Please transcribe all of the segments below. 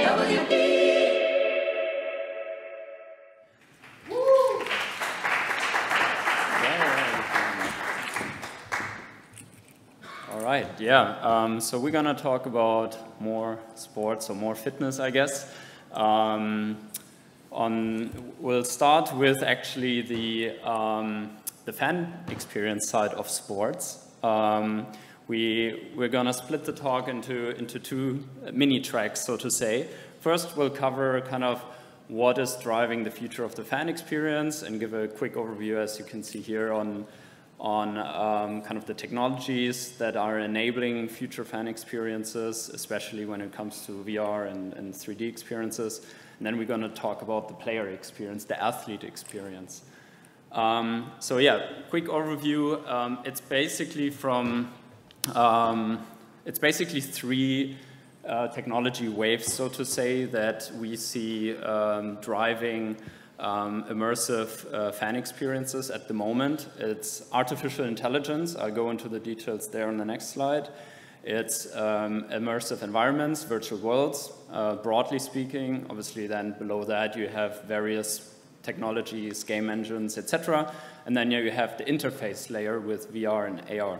All right, yeah. So we're gonna talk about more sports or more fitness, I guess. We'll start with actually the fan experience side of sports. We're gonna split the talk into two mini tracks, so to say. First, we'll cover kind of what is driving the future of the fan experience and give a quick overview, as you can see here, on kind of the technologies that are enabling future fan experiences, especially when it comes to VR and 3D experiences. And then we're going to talk about the player experience, the athlete experience. So yeah, quick overview. It's basically three technology waves, so to say, that we see driving immersive fan experiences at the moment. It's artificial intelligence. I'll go into the details there on the next slide. It's immersive environments, virtual worlds, broadly speaking. Obviously, then below that, you have various technologies, game engines, etc. And then you have the interface layer with VR and AR.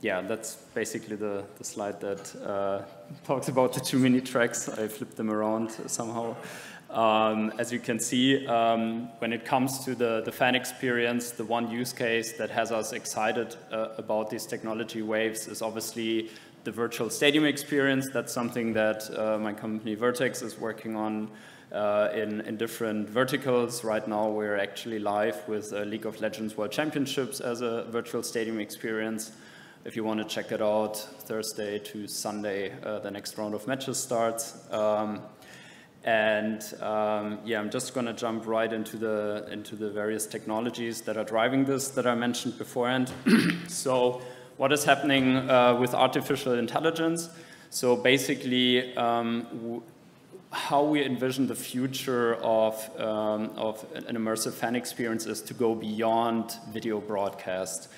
Yeah, that's basically the slide that talks about the two mini tracks. I flipped them around somehow. As you can see, when it comes to the fan experience, the one use case that has us excited about these technology waves is obviously the virtual stadium experience. That's something that my company Vertex is working on in different verticals. Right now, we're actually live with League of Legends World Championships as a virtual stadium experience. If you want to check it out, Thursday to Sunday, the next round of matches starts. Yeah, I'm just going to jump right into the various technologies that are driving this that I mentioned beforehand. So what is happening with artificial intelligence? So basically, how we envision the future of an immersive fan experience is to go beyond video broadcast.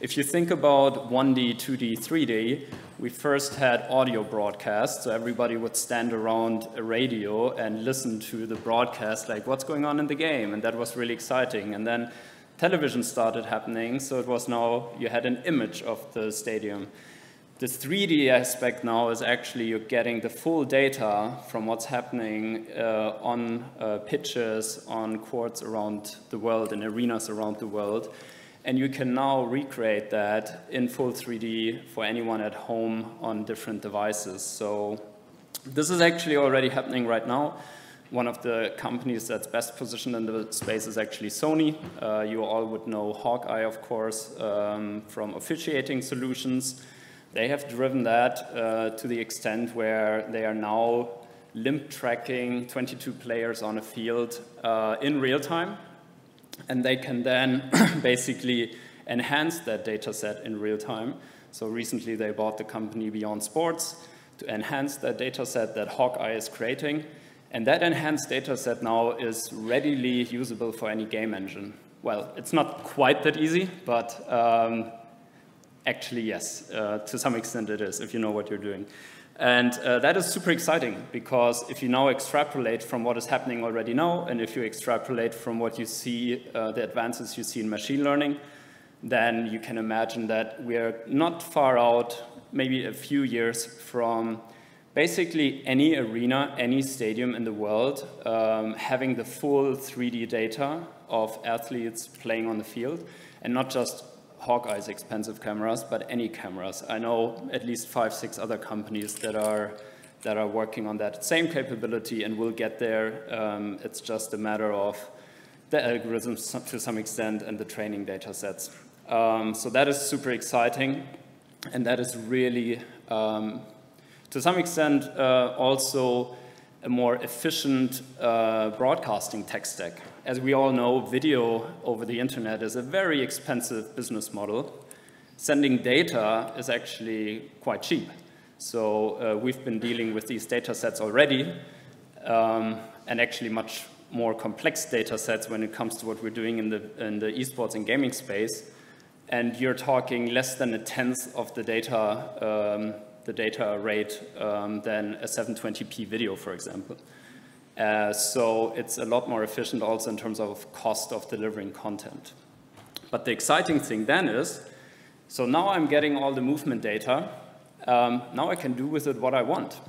If you think about 1D, 2D, 3D, we first had audio broadcast, so everybody would stand around a radio and listen to the broadcast, like what's going on in the game, and that was really exciting. And then television started happening, so it was now you had an image of the stadium. The 3D aspect now is actually you're getting the full data from what's happening on pitches, on courts around the world, in arenas around the world. And you can now recreate that in full 3D for anyone at home on different devices. So this is actually already happening right now. One of the companies that's best positioned in the space is actually Sony. You all would know Hawkeye, of course, from officiating solutions. They have driven that to the extent where they are now limp tracking 22 players on a field in real time. And they can then basically enhance that data set in real time. So recently they bought the company Beyond Sports to enhance that data set that Hawkeye is creating. And that enhanced data set now is readily usable for any game engine. Well, it's not quite that easy, but actually, yes, to some extent it is, if you know what you're doing. And that is super exciting, because if you now extrapolate from what is happening already now, and if you extrapolate from what you see, the advances you see in machine learning, then you can imagine that we're not far out, maybe a few years from basically any arena, any stadium in the world, having the full 3D data of athletes playing on the field, and not just Hawkeye's expensive cameras, but any cameras. I know at least 5, 6 other companies that are working on that same capability and will get there. It's just a matter of the algorithms to some extent and the training data sets. So that is super exciting, and that is really, to some extent, also a more efficient broadcasting tech stack. As we all know, video over the internet is a very expensive business model. Sending data is actually quite cheap. So we've been dealing with these data sets already, and actually much more complex data sets when it comes to what we're doing in the esports and gaming space. And you're talking less than 1/10 of the data the data rate than a 720p video, for example. So it's a lot more efficient also in terms of cost of delivering content. But the exciting thing then is, so now I'm getting all the movement data. Now I can do with it what I want.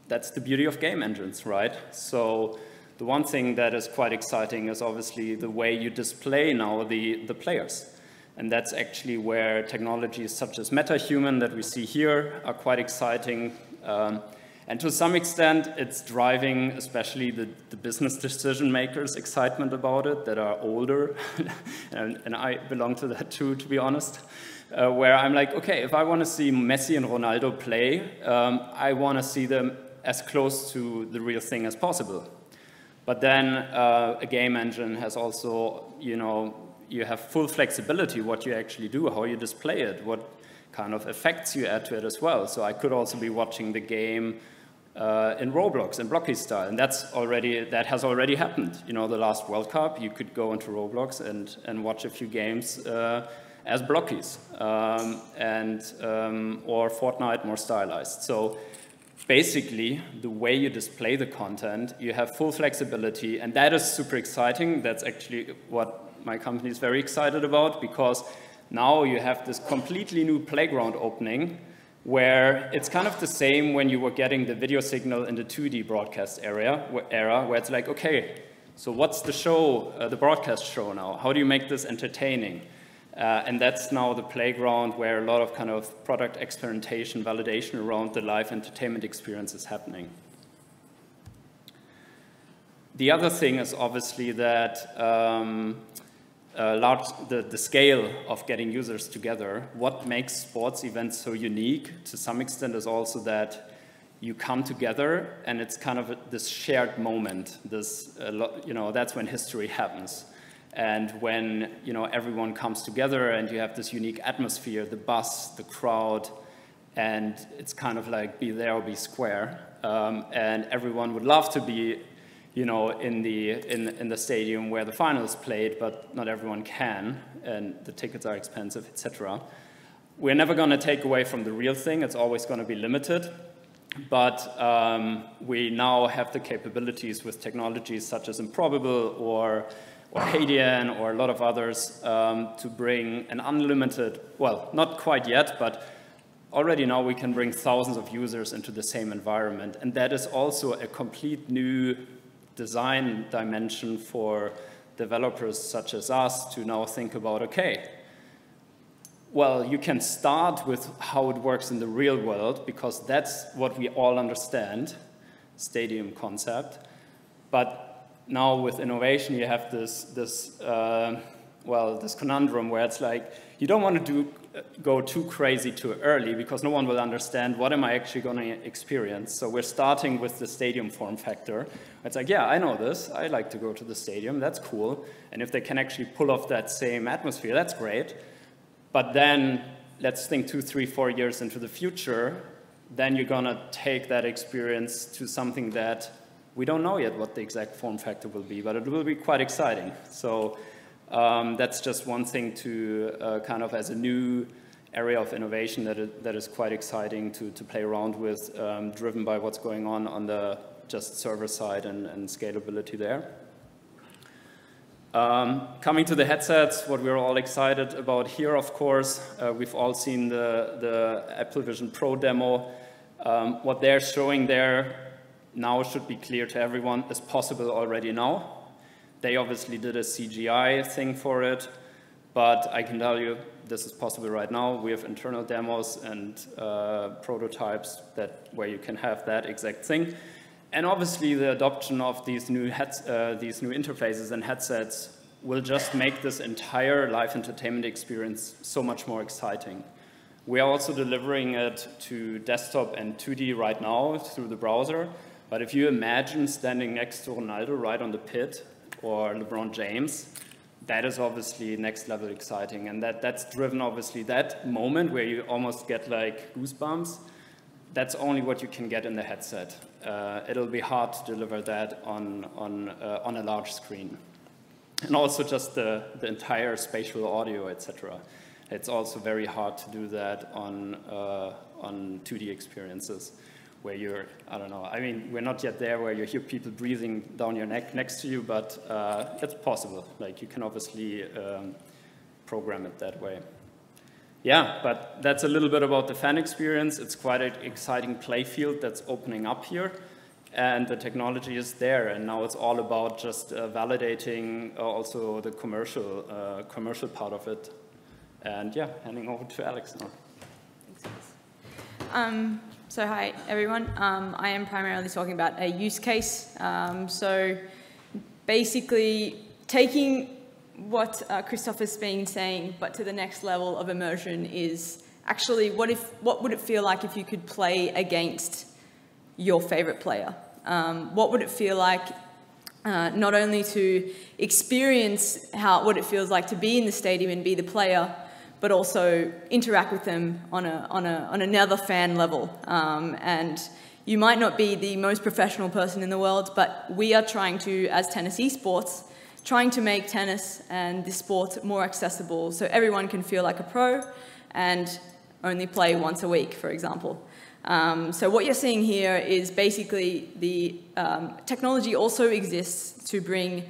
That's the beauty of game engines, right? So the one thing that is quite exciting is obviously the way you display now the players. And that's actually where technologies such as MetaHuman that we see here are quite exciting. And to some extent, it's driving especially the business decision makers' excitement about it that are older. and I belong to that too, to be honest. Where I'm like, okay, if I want to see Messi and Ronaldo play, I want to see them as close to the real thing as possible. But then a game engine has also, you have full flexibility what you actually do, how you display it, what kind of effects you add to it as well. So I could also be watching the game in Roblox, in Blocky style, and that has already happened. The last World Cup, you could go into Roblox and watch a few games as Blockies, or Fortnite more stylized. So basically, the way you display the content, you have full flexibility, and that is super exciting. That's actually what my company is very excited about, because now you have this completely new playground opening where it's kind of the same when you were getting the video signal in the 2D broadcast era, where it's like, okay, so what's the show, the broadcast show now? How do you make this entertaining? And that's now the playground where a lot of kind of product experimentation, validation around the live entertainment experience is happening. The other thing is obviously that the scale of getting users together. What makes sports events so unique to some extent is also that you come together and it's kind of this shared moment. That's when history happens. And when everyone comes together and you have this unique atmosphere, the buzz, the crowd, and it's kind of like be there or be square. And everyone would love to be in the stadium where the final is played, but not everyone can, and the tickets are expensive, etc. We're never going to take away from the real thing. It's always going to be limited. But we now have the capabilities with technologies such as Improbable or Hadean or a lot of others to bring an unlimited, well, not quite yet, but already now we can bring thousands of users into the same environment. And that is also a complete new design dimension for developers such as us to now think about, okay, well, you can start with how it works in the real world, because that's what we all understand, stadium concept. But now with innovation, you have this conundrum where it's like, you don't want to go too crazy too early, because no one will understand what am I actually going to experience. So we're starting with the stadium form factor. It's like, yeah, I know this. I like to go to the stadium. That's cool. And if they can actually pull off that same atmosphere, that's great. But then let's think 2, 3, 4 years into the future. Then you're going to take that experience to something that we don't know yet what the exact form factor will be, but it will be quite exciting. So that's just one thing to kind of as a new area of innovation that is quite exciting to play around with, driven by what's going on the just server side and scalability there. Coming to the headsets, what we're all excited about here, of course, we've all seen the Apple Vision Pro demo. What they're showing there now should be clear to everyone is possible already now. They obviously did a CGI thing for it, but I can tell you this is possible right now. We have internal demos and prototypes where you can have that exact thing. And obviously the adoption of these new interfaces and headsets will just make this entire live entertainment experience so much more exciting. We are also delivering it to desktop and 2D right now through the browser. But if you imagine standing next to Ronaldo right on the pit, or LeBron James, that is obviously next level exciting. And that's driven obviously that moment where you almost get like goosebumps. That's only what you can get in the headset. It'll be hard to deliver that on a large screen. And also just the entire spatial audio, etc. It's also very hard to do that on 2D experiences where you're, I don't know, I mean, we're not yet there where you hear people breathing down your neck next to you, but it's possible. Like, you can obviously program it that way. Yeah, but that's a little bit about the fan experience. It's quite an exciting play field that's opening up here. And the technology is there, and now it's all about just validating also the commercial part of it. And yeah, handing over to Alex now. Thanks. So hi, everyone. I am primarily talking about a use case. So basically taking what Christoph has been saying, but to the next level of immersion is actually what would it feel like if you could play against your favorite player? What would it feel like not only to experience what it feels like to be in the stadium and be the player, but also interact with them on another fan level. And you might not be the most professional person in the world, but we are trying to, as tennis esports, trying to make tennis and this sport more accessible so everyone can feel like a pro and only play once a week, for example. So what you're seeing here is basically the technology also exists to bring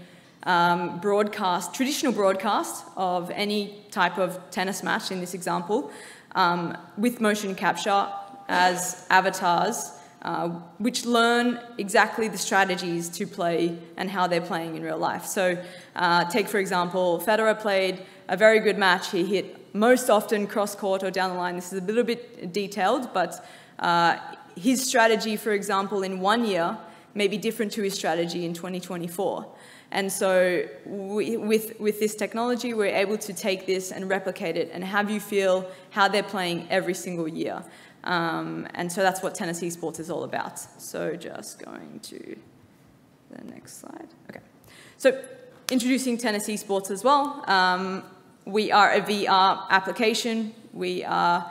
traditional broadcast of any type of tennis match in this example, with motion capture as avatars, which learn exactly the strategies to play and how they're playing in real life. So take, for example, Federer played a very good match. He hit most often cross-court or down the line. This is a little bit detailed, but his strategy, for example, in 1 year may be different to his strategy in 2024. And so with this technology, we're able to take this and replicate it and have you feel how they're playing every single year. And so that's what tennis esports is all about. So just going to the next slide. Okay. So introducing tennis esports as well. We are a VR application. We are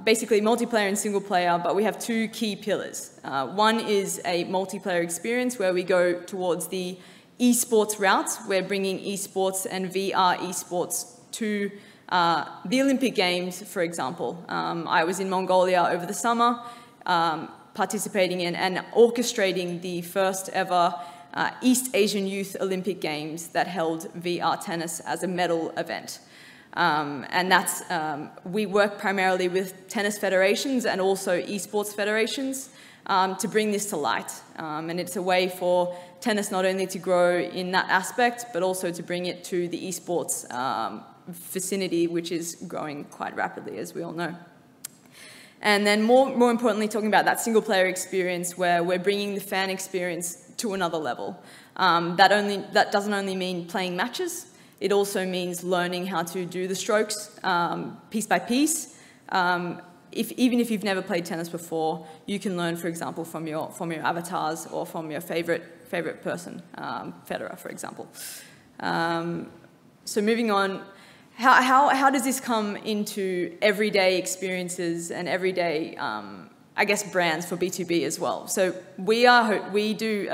basically multiplayer and single player, but we have two key pillars. One is a multiplayer experience where we go towards the esports route. We're bringing esports and VR esports to the Olympic Games, for example. I was in Mongolia over the summer, participating in and orchestrating the first ever East Asian Youth Olympic Games that held VR tennis as a medal event. And that's, we work primarily with tennis federations and also esports federations to bring this to light. And it's a way for tennis not only to grow in that aspect, but also to bring it to the esports vicinity, which is growing quite rapidly, as we all know. And then more importantly, talking about that single player experience where we're bringing the fan experience to another level. That doesn't only mean playing matches, it also means learning how to do the strokes piece by piece. Even if you've never played tennis before, you can learn, for example, from your avatars or from your favorite person, Federer, for example. So moving on, how does this come into everyday experiences and everyday, I guess, brands for B2B as well? So we do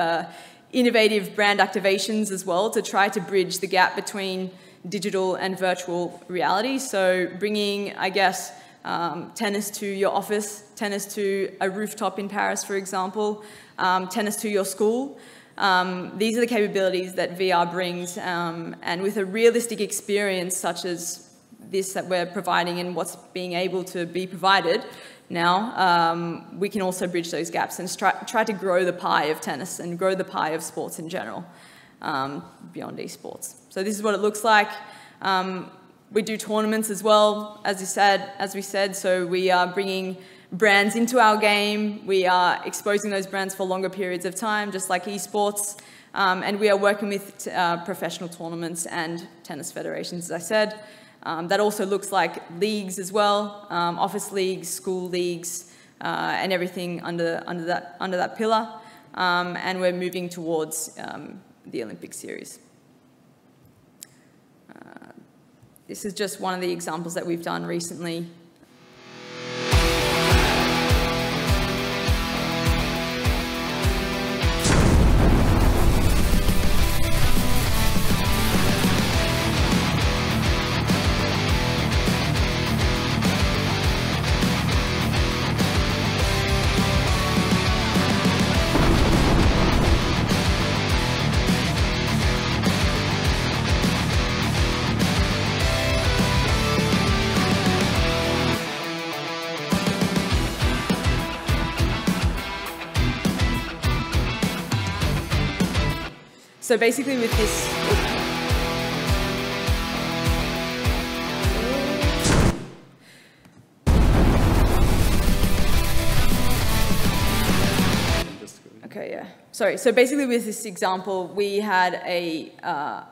innovative brand activations as well to try to bridge the gap between digital and virtual reality. So bringing, I guess, tennis to your office, tennis to a rooftop in Paris, for example, tennis to your school. These are the capabilities that VR brings, and with a realistic experience such as this that we're providing and what's being able to be provided now, we can also bridge those gaps and try to grow the pie of tennis and grow the pie of sports in general, beyond esports. So this is what it looks like. We do tournaments as well, as we said, so we are bringing brands into our game. We are exposing those brands for longer periods of time, just like esports. And we are working with professional tournaments and tennis federations, as I said. That also looks like leagues as well, office leagues, school leagues, and everything under that pillar. And we're moving towards the Olympic series. This is just one of the examples that we've done recently. So basically with this... Okay, yeah. Sorry, so basically with this example, we had a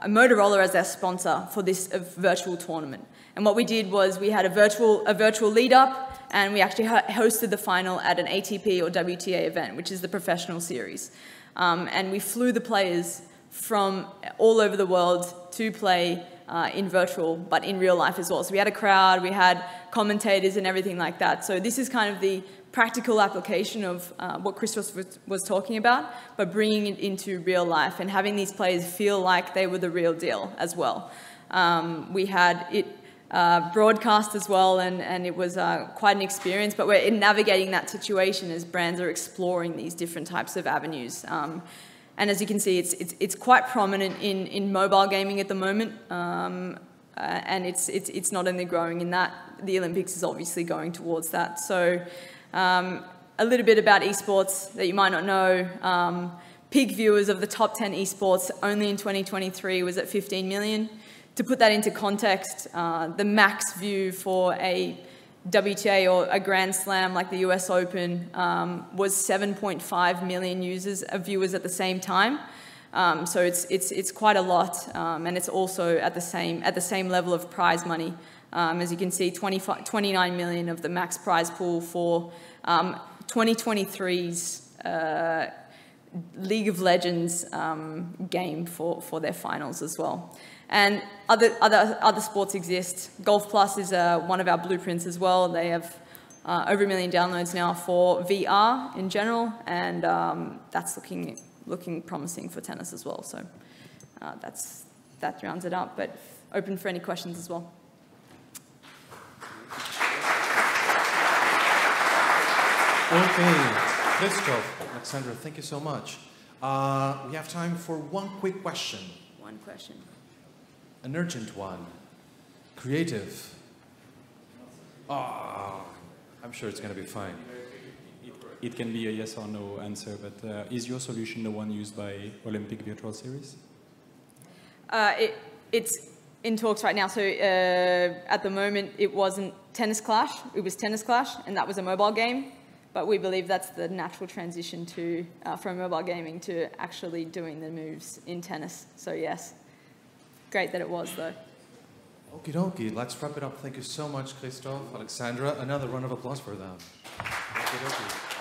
Motorola as our sponsor for this virtual tournament. And what we did was we had a virtual lead-up, and we actually hosted the final at an ATP or WTA event, which is the professional series. And we flew the players from all over the world to play in virtual, but in real life as well. So we had a crowd, we had commentators and everything like that. So this is kind of the practical application of what Christoph was talking about, but bringing it into real life and having these players feel like they were the real deal as well. We had it broadcast as well, and it was quite an experience, but we're navigating that situation as brands are exploring these different types of avenues. And as you can see, it's quite prominent in mobile gaming at the moment, and it's not only growing in that, the Olympics is obviously going towards that. So a little bit about esports that you might not know. Peak viewers of the top 10 esports only in 2023 was at 15 million. To put that into context, the max view for a WTA or a Grand Slam like the US Open was 7.5 million viewers at the same time. So it's quite a lot, and it's also at the same level of prize money. As you can see, 29 million of the max prize pool for 2023's League of Legends game for their finals as well. And other sports exist. Golf Plus is one of our blueprints as well. They have over 1 million downloads now for VR in general, and that's looking promising for tennis as well. So that rounds it up, but open for any questions as well. Okay, Christoph, Alexandra, thank you so much. We have time for one quick question. One question. An urgent one. Creative. I'm sure it's going to be fine. It can be a yes or no answer, but is your solution the one used by Olympic Virtual Series? It's in talks right now. So at the moment, it wasn't Tennis Clash. It was Tennis Clash, and that was a mobile game. But we believe that's the natural transition to from mobile gaming to actually doing the moves in tennis. So yes, great that it was though. Okie dokie, let's wrap it up. Thank you so much, Christoph, Alexandra. Another round of applause for them. Okie dokie.